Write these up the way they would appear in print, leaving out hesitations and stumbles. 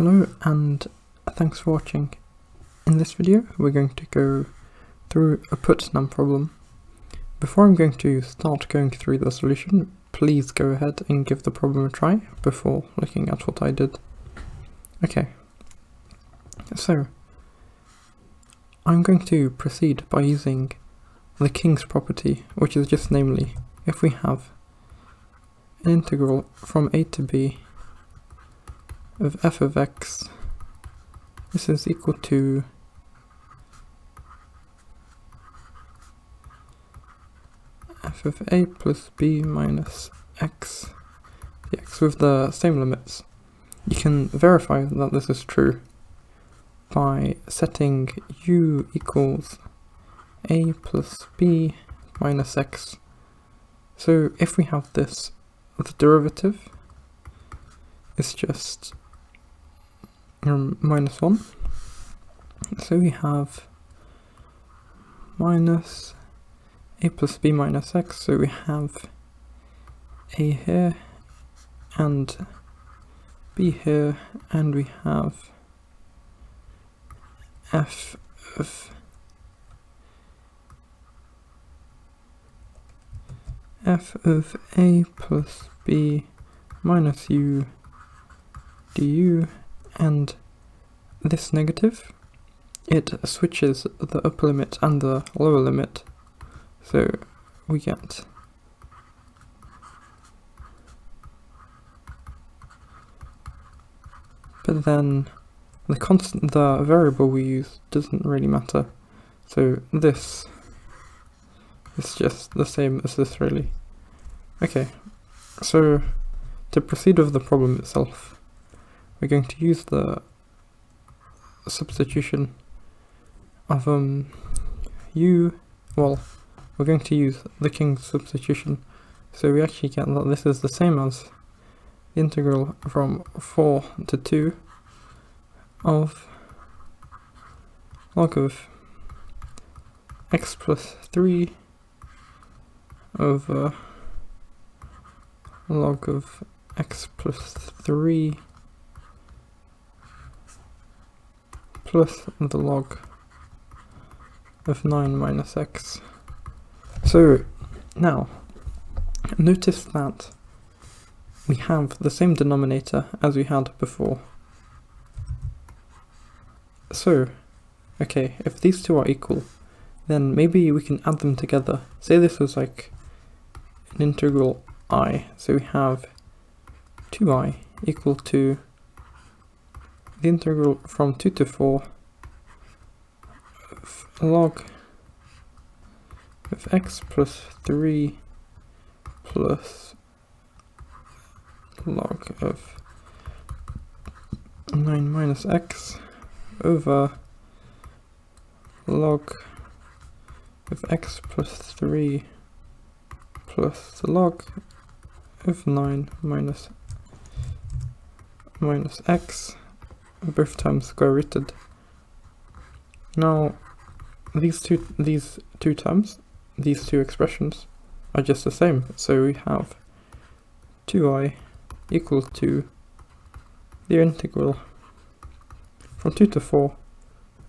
Hello and thanks for watching. In this video we're going to go through a Putnam problem. Before I'm going to start going through the solution, please go ahead and give the problem a try before looking at what I did. Okay, so I'm going to proceed by using the King's property, which is just namely, if we have an integral from a to b of f of x, this is equal to f of a plus b minus x dx with the same limits. You can verify that this is true by setting u equals a plus b minus x. So if we have this, the derivative is just minus 1. So we have minus a plus b minus x, so we have a here and b here, and we have f of a plus b minus u du, and this negative, it switches the upper limit and the lower limit, so we get but then the variable we use doesn't really matter, so this is just the same as this really. Okay, so to proceed with the problem itself, we're going to use the substitution of we're going to use the King's substitution, so we actually get that this is the same as the integral from 4 to 2 of log of x plus 3 over log of x plus 3 plus the log of 9 minus x. So now notice that we have the same denominator as we had before. So okay, if these two are equal, then maybe we can add them together. Say this was like an integral I, so we have 2i equal to the integral from 2 to 4 of log of x plus 3 plus log of 9 minus x over log of x plus 3 plus the log of 9 minus x, both times square rooted. Now these two terms, these two expressions are just the same, so we have 2i equal to the integral from 2 to 4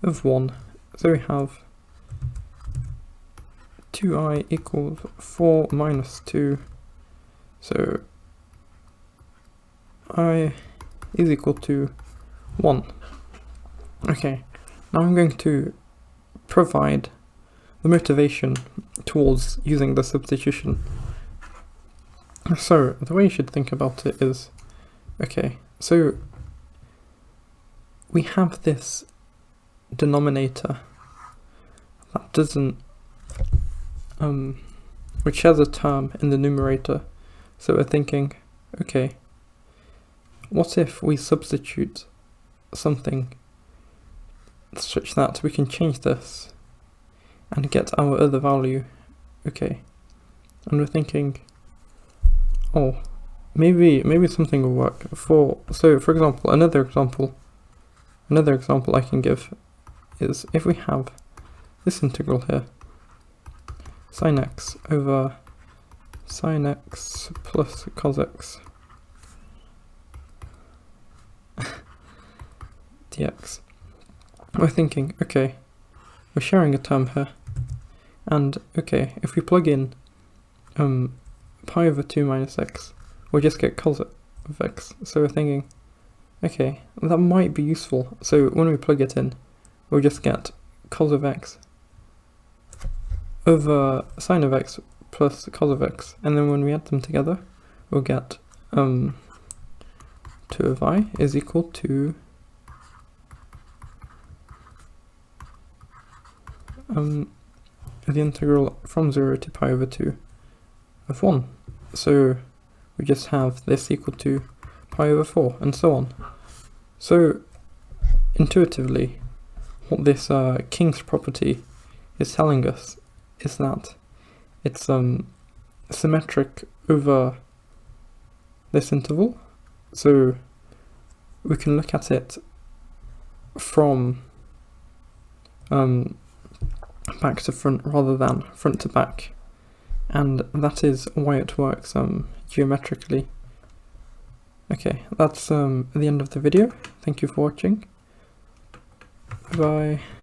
of 1, so we have 2i equals 4 minus 2, so I is equal to 1. Okay, now I'm going to provide the motivation towards using the substitution. So the way you should think about it is, okay, so we have this denominator that doesn't which has a term in the numerator, so we're thinking, okay, what if we substitute something such that we can change this and get our other value? Okay, and we're thinking, oh, maybe something will work. So for example, another example I can give is if we have this integral here, sin x over sin x plus cos x px. We're thinking, okay, we're sharing a term here, and okay, if we plug in pi over 2 minus x, we'll just get cos of x. So we're thinking, okay, that might be useful. So when we plug it in, we'll just get cos of x over sine of x plus cos of x, and then when we add them together, we'll get 2 of I is equal to the integral from 0 to pi over 2 of 1. So we just have this equal to pi over 4, and so on. So intuitively, what this King's property is telling us is that it's symmetric over this interval. So we can look at it from back to front rather than front to back, and that is why it works geometrically. Okay, that's the end of the video. Thank you for watching. Bye.